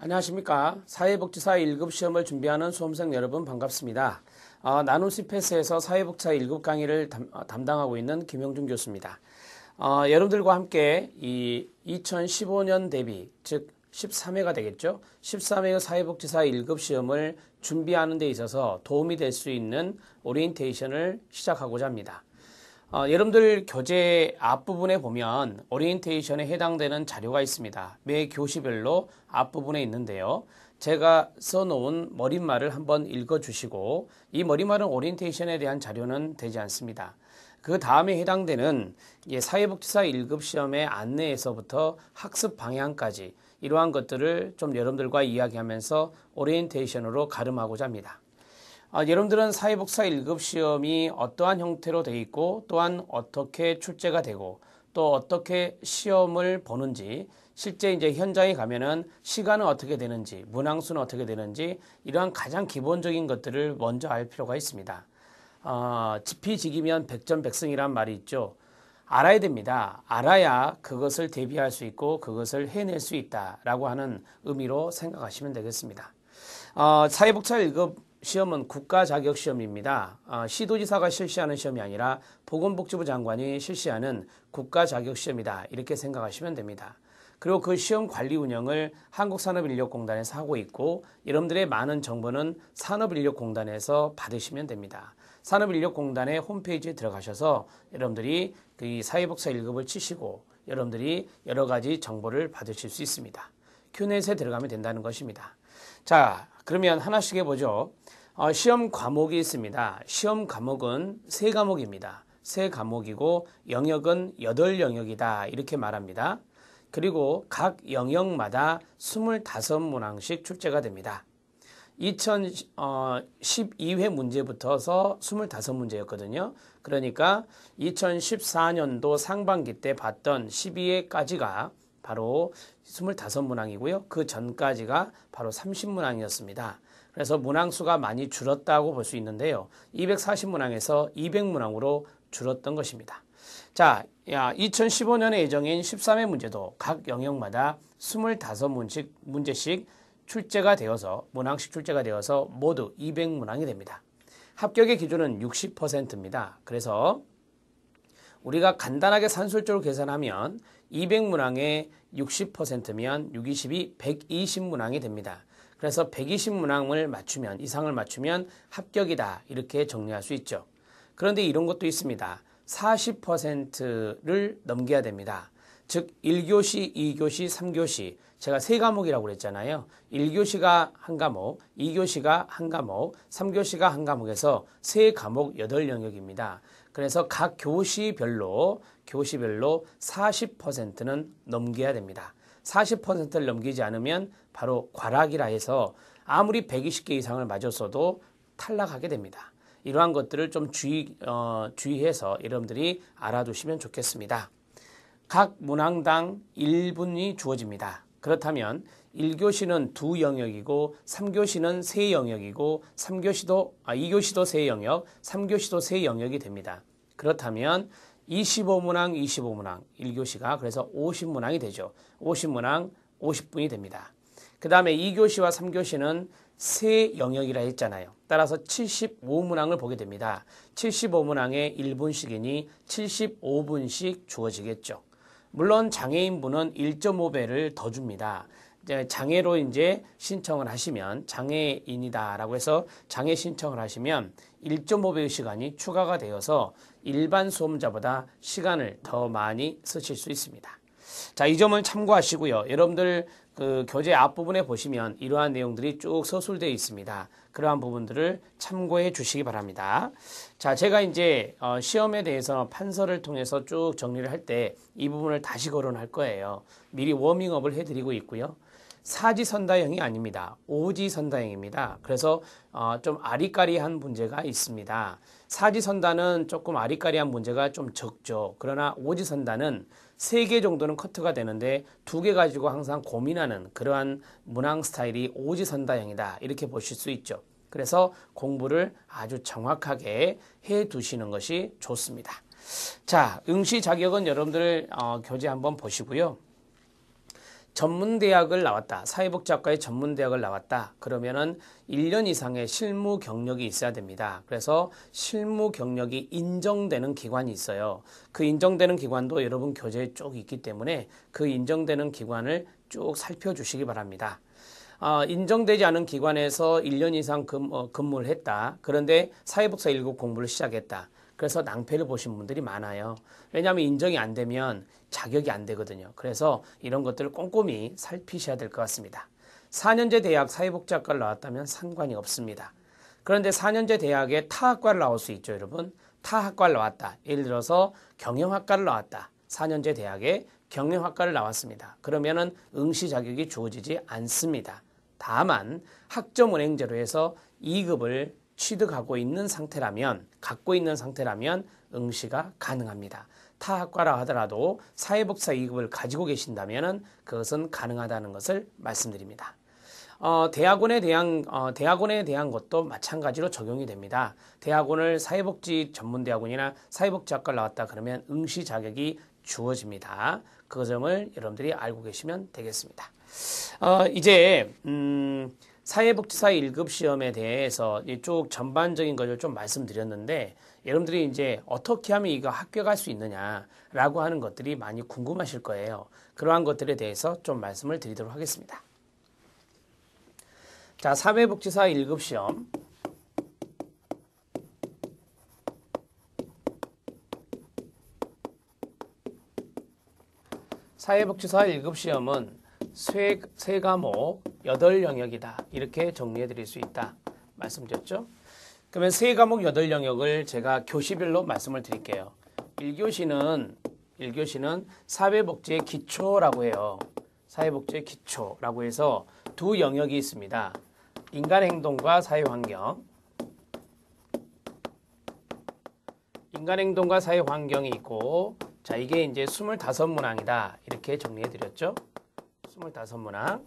안녕하십니까. 사회복지사 1급 시험을 준비하는 수험생 여러분 반갑습니다. 나눔 CPS에서 사회복지사 1급 강의를 담당하고 있는 김영준 교수입니다. 여러분들과 함께 이 2015년 대비, 즉 13회가 되겠죠. 13회 사회복지사 1급 시험을 준비하는 데 있어서 도움이 될 수 있는 오리엔테이션을 시작하고자 합니다. 여러분들 교재 앞부분에 보면 오리엔테이션에 해당되는 자료가 있습니다. 매 교시별로 앞부분에 있는데요. 제가 써놓은 머릿말을 한번 읽어주시고, 이 머릿말은 오리엔테이션에 대한 자료는 되지 않습니다. 그 다음에 해당되는 사회복지사 1급 시험의 안내에서부터 학습 방향까지 이러한 것들을 좀 여러분들과 이야기하면서 오리엔테이션으로 가름하고자 합니다. 여러분들은 사회복지사 1급 시험이 어떠한 형태로 되어 있고, 또한 어떻게 출제가 되고, 또 어떻게 시험을 보는지, 실제 이제 현장에 가면은 시간은 어떻게 되는지, 문항수는 어떻게 되는지, 이러한 가장 기본적인 것들을 먼저 알 필요가 있습니다. 지피지기면 백전백승이란 말이 있죠. 알아야 됩니다. 알아야 그것을 대비할 수 있고 그것을 해낼 수 있다라고 하는 의미로 생각하시면 되겠습니다. 사회복지사 1급 시험은 국가자격시험입니다. 시도지사가 실시하는 시험이 아니라 보건복지부 장관이 실시하는 국가자격시험이다. 이렇게 생각하시면 됩니다. 그리고 그 시험 관리 운영을 한국산업인력공단에서 하고 있고, 여러분들의 많은 정보는 산업인력공단에서 받으시면 됩니다. 산업인력공단의 홈페이지에 들어가셔서 여러분들이 그 사회복지사 1급을 치시고 여러분들이 여러 가지 정보를 받으실 수 있습니다. 큐넷에 들어가면 된다는 것입니다. 자, 그러면 하나씩 해보죠. 시험 과목이 있습니다. 시험 과목은 3과목입니다. 3과목이고 영역은 8영역이다. 이렇게 말합니다. 그리고 각 영역마다 25문항씩 출제가 됩니다. 2012회 문제부터서 25문제였거든요. 그러니까 2014년도 상반기 때 봤던 12회까지가 바로 25문항이고요. 그 전까지가 바로 30문항이었습니다. 그래서 문항수가 많이 줄었다고 볼 수 있는데요. 240문항에서 200문항으로 줄었던 것입니다. 자, 2015년에 예정인 13회 문제도 각 영역마다 25문제씩 출제가 되어서, 문항씩 출제가 되어서 모두 200문항이 됩니다. 합격의 기준은 60%입니다. 그래서 우리가 간단하게 산술적으로 계산하면 200문항의 60%면 620이 120문항이 됩니다. 그래서 120문항을 맞추면, 이상을 맞추면 합격이다. 이렇게 정리할 수 있죠. 그런데 이런 것도 있습니다. 40%를 넘겨야 됩니다. 즉 1교시, 2교시, 3교시, 제가 3과목이라고 그랬잖아요. 1교시가 한 과목, 2교시가 한 과목, 3교시가 한 과목에서 3과목 8영역입니다. 그래서 각 교시별로 40%는 넘겨야 됩니다. 40%를 넘기지 않으면 바로 과락이라 해서 아무리 120개 이상을 맞았어도 탈락하게 됩니다. 이러한 것들을 좀 주의해서 여러분들이 알아두시면 좋겠습니다. 각 문항당 1분이 주어집니다. 그렇다면 1교시는 2영역이고 3교시는 3영역이고 2교시도 3영역, 3교시도 3영역이 됩니다. 그렇다면 25문항, 25문항, 1교시가 그래서 50문항이 되죠. 50문항, 50분이 됩니다. 그 다음에 2교시와 3교시는 3영역이라 했잖아요. 따라서 75문항을 보게 됩니다. 75문항에 1분씩이니 75분씩 주어지겠죠. 물론 장애인분은 1.5배를 더 줍니다. 장애로 이제 신청을 하시면, 장애인이다라고 해서 장애 신청을 하시면 1.5배의 시간이 추가가 되어서 일반 수험자보다 시간을 더 많이 쓰실 수 있습니다. 자, 이 점을 참고하시고요. 여러분들 그 교재 앞부분에 보시면 이러한 내용들이 쭉 서술되어 있습니다. 그러한 부분들을 참고해 주시기 바랍니다. 자, 제가 이제 시험에 대해서 판서를 통해서 쭉 정리를 할 때 이 부분을 다시 거론할 거예요. 미리 워밍업을 해드리고 있고요. 사지선다형이 아닙니다. 오지선다형입니다. 그래서 좀 아리까리한 문제가 있습니다. 사지선다는 조금 아리까리한 문제가 좀 적죠. 그러나 오지선다는 3개 정도는 커트가 되는데 2개 가지고 항상 고민하는 그러한 문항 스타일이 오지선다형이다. 이렇게 보실 수 있죠. 그래서 공부를 아주 정확하게 해 두시는 것이 좋습니다. 자, 응시 자격은 여러분들 교재 한번 보시고요. 전문대학을 나왔다. 사회복지학과의 전문대학을 나왔다. 그러면은 1년 이상의 실무 경력이 있어야 됩니다. 그래서 실무 경력이 인정되는 기관이 있어요. 그 인정되는 기관도 여러분 교재에 쭉 있기 때문에 그 인정되는 기관을 쭉 살펴주시기 바랍니다. 인정되지 않은 기관에서 1년 이상 근무를 했다. 그런데 사회복사 1급 공부를 시작했다. 그래서 낭패를 보신 분들이 많아요. 왜냐하면 인정이 안 되면 자격이 안 되거든요. 그래서 이런 것들을 꼼꼼히 살피셔야 될 것 같습니다. 4년제 대학 사회복지학과를 나왔다면 상관이 없습니다. 그런데 4년제 대학에 타학과를 나올 수 있죠, 여러분. 타학과를 나왔다. 예를 들어서 경영학과를 나왔다. 4년제 대학에 경영학과를 나왔습니다. 그러면은 응시 자격이 주어지지 않습니다. 다만 학점은행제로 해서 2급을 취득하고 있는 상태라면, 갖고 있는 상태라면 응시가 가능합니다. 타학과라 하더라도 사회복사 2급을 가지고 계신다면 그것은 가능하다는 것을 말씀드립니다. 대학원에 대한 것도 마찬가지로 적용이 됩니다. 대학원을 사회복지 전문대학원이나 사회복지학과를 나왔다 그러면 응시 자격이 주어집니다. 그 점을 여러분들이 알고 계시면 되겠습니다. 이제 사회복지사 1급 시험에 대해서 쭉 전반적인 것을 좀 말씀드렸는데 여러분들이 이제 어떻게 하면 이거 합격할 수 있느냐라고 하는 것들이 많이 궁금하실 거예요. 그러한 것들에 대해서 좀 말씀을 드리도록 하겠습니다. 자, 사회복지사 1급 시험. 사회복지사 1급 시험은 세 과목 8영역이다. 이렇게 정리해 드릴 수 있다. 말씀드렸죠? 그러면 세 과목 8영역을 제가 교시별로 말씀을 드릴게요. 1교시는 사회복지의 기초라고 해요. 사회복지의 기초라고 해서 두 영역이 있습니다. 인간행동과 사회환경. 인간행동과 사회환경이 있고, 자, 이게 이제 25문항이다. 이렇게 정리해 드렸죠? 25문항.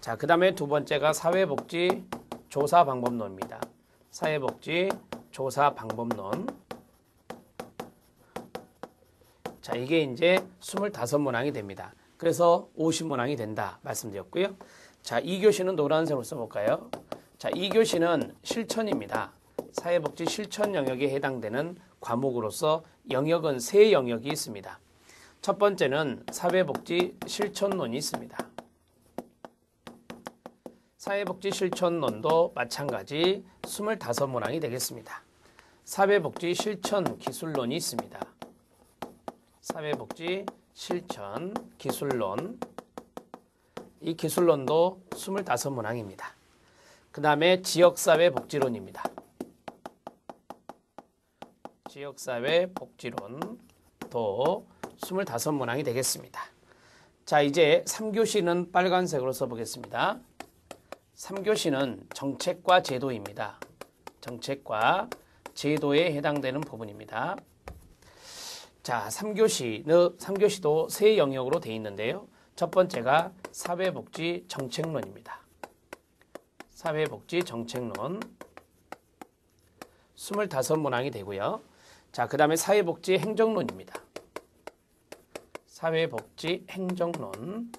자, 그 다음에 두 번째가 사회복지 조사방법론입니다. 사회복지 조사방법론. 자, 이게 이제 25문항이 됩니다. 그래서 50문항이 된다. 말씀드렸고요. 자, 2교시는 노란색으로 써볼까요? 자, 2교시는 실천입니다. 사회복지 실천 영역에 해당되는 과목으로서 영역은 세 영역이 있습니다. 첫 번째는 사회복지 실천론이 있습니다. 사회복지 실천론도 마찬가지 25문항이 되겠습니다. 사회복지 실천 기술론이 있습니다. 사회복지 실천 기술론. 이 기술론도 25문항입니다. 그 다음에 지역사회 복지론입니다. 지역사회 복지론도 25문항이 되겠습니다. 자, 이제 3교시는 빨간색으로 써보겠습니다. 3교시는 정책과 제도입니다. 정책과 제도에 해당되는 부분입니다. 자, 3교시도 세 영역으로 되어 있는데요. 첫 번째가 사회복지 정책론입니다. 사회복지 정책론 25문항이 되고요. 자, 그 다음에 사회복지 행정론입니다. 사회복지 행정론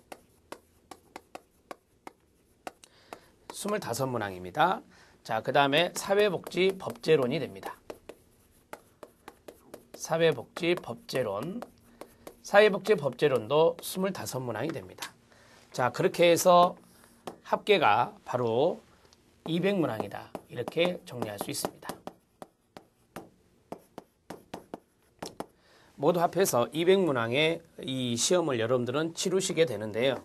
25문항입니다. 자, 그 다음에 사회복지 법제론이 됩니다. 사회복지 법제론. 사회복지 법제론도 25문항이 됩니다. 자, 그렇게 해서 합계가 바로 200문항이다. 이렇게 정리할 수 있습니다. 모두 합해서 200문항의 이 시험을 여러분들은 치르시게 되는데요.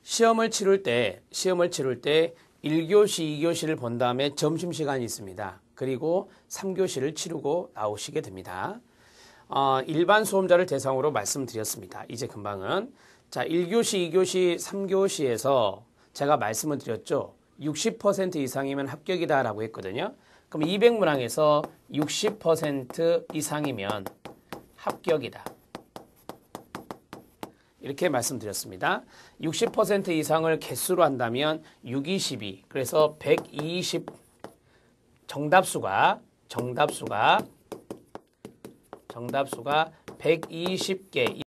시험을 치를 때 1교시, 2교시를 본 다음에 점심시간이 있습니다. 그리고 3교시를 치르고 나오시게 됩니다. 일반 수험자를 대상으로 말씀드렸습니다. 이제 금방은. 자, 1교시, 2교시, 3교시에서 제가 말씀을 드렸죠. 60% 이상이면 합격이다 라고 했거든요. 그럼 200문항에서 60% 이상이면 합격이다. 이렇게 말씀드렸습니다. 60% 이상을 개수로 한다면 6, 22. 그래서 120 정답수가 120개